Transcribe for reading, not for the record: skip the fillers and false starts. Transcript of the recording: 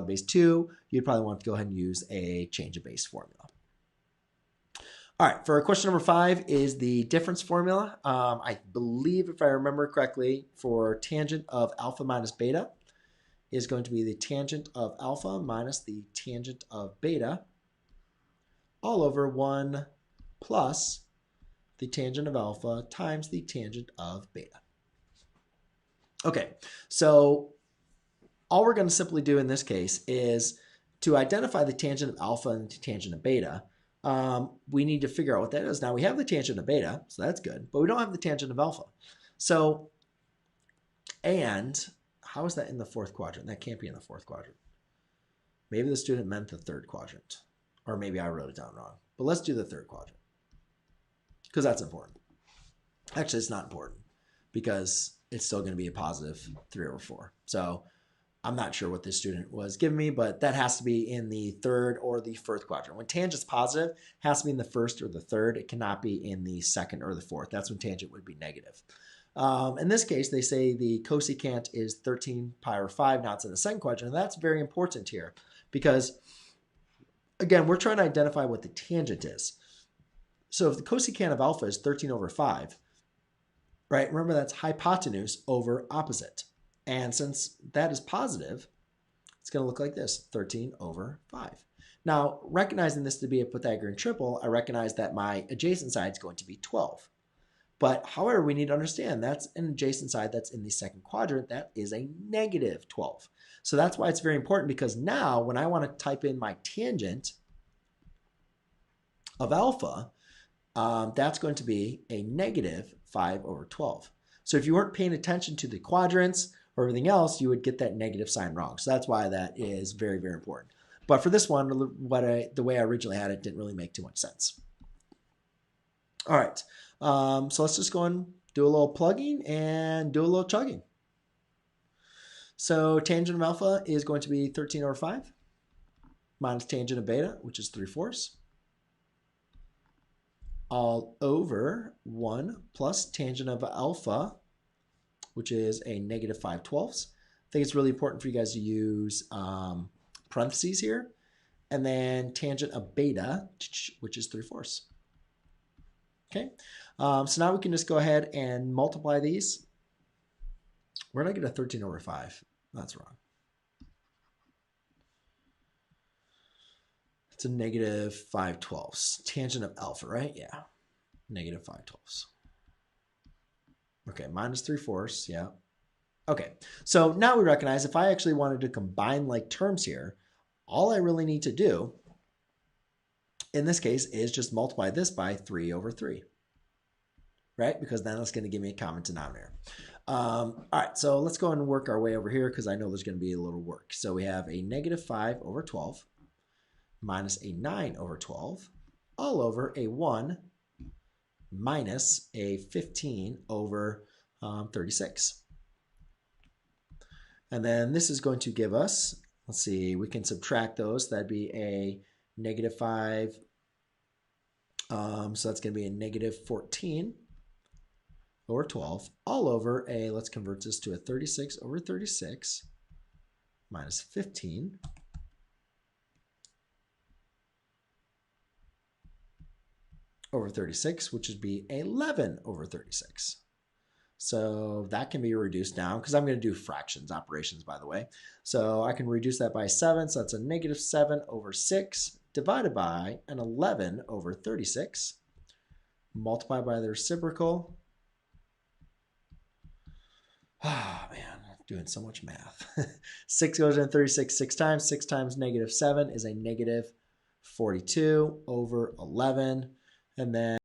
base 2, you'd probably want to go ahead and use a change of base formula. All right, for question number 5 is the difference formula. I believe, if I remember correctly, for tangent of alpha minus beta is going to be the tangent of alpha minus the tangent of beta all over 1 plus the tangent of alpha times the tangent of beta. Okay, so all we're going to simply do in this case is to identify the tangent of alpha and the tangent of beta. We need to figure out what that is. Now we have the tangent of beta, so that's good, but we don't have the tangent of alpha. So, and how is that in the fourth quadrant? That can't be in the fourth quadrant. Maybe the student meant the third quadrant, or maybe I wrote it down wrong. But let's do the third quadrant because that's important. Actually, it's not important because it's still going to be a positive 3 over 4. So I'm not sure what this student was giving me, but that has to be in the third or the fourth quadrant. When tangent's positive, it has to be in the first or the third. It cannot be in the second or the fourth. That's when tangent would be negative. In this case, they say the cosecant is 13 pi over 5. Now it's in the second quadrant. And that's very important here because, again, we're trying to identify what the tangent is. So if the cosecant of alpha is 13 over 5, right, remember that's hypotenuse over opposite. And since that is positive, it's going to look like this, 13 over 5. Now, recognizing this to be a Pythagorean triple, I recognize that my adjacent side is going to be 12. But however, we need to understand that's an adjacent side that's in the second quadrant. That is a negative 12. So that's why it's very important, because now when I want to type in my tangent of alpha, that's going to be a negative 5 over 12. So if you weren't paying attention to the quadrants or everything else, you would get that negative sign wrong. So that's why that is very, very important. But for this one, the way I originally had it didn't really make too much sense. All right. So let's just go and do a little plugging and do a little chugging. So tangent of alpha is going to be 13 over 5 minus tangent of beta, which is 3/4, all over 1 plus tangent of alpha, which is a negative 5/12. I think it's really important for you guys to use parentheses here. And then tangent of beta, which is 3/4. Okay, so now we can just go ahead and multiply these. Where did I get a 13 over 5? That's wrong. It's a negative 5/12. Tangent of alpha, right? Yeah, negative 5/12. Okay, minus 3/4, yeah. Okay, so now we recognize if I actually wanted to combine like terms here, all I really need to do in this case is just multiply this by 3 over 3, right? Because then it's going to give me a common denominator. All right, so let's go and work our way over here because I know there's going to be a little work. So we have a negative 5 over 12 minus a 9 over 12 all over a 1 minus a 15 over 36. And then this is going to give us, let's see, we can subtract those. That'd be a negative 5. So that's going to be a negative 14 over 12 all over a, let's convert this to a 36 over 36 minus 15 over 36, which would be 11 over 36. So that can be reduced down because I'm going to do fractions operations, by the way. So I can reduce that by 7. So that's a negative 7 over 6 divided by an 11 over 36. Multiply by the reciprocal. Oh, man, I'm doing so much math. 6 goes into 36 6 times. 6 times negative 7 is a negative 42 over 11. And then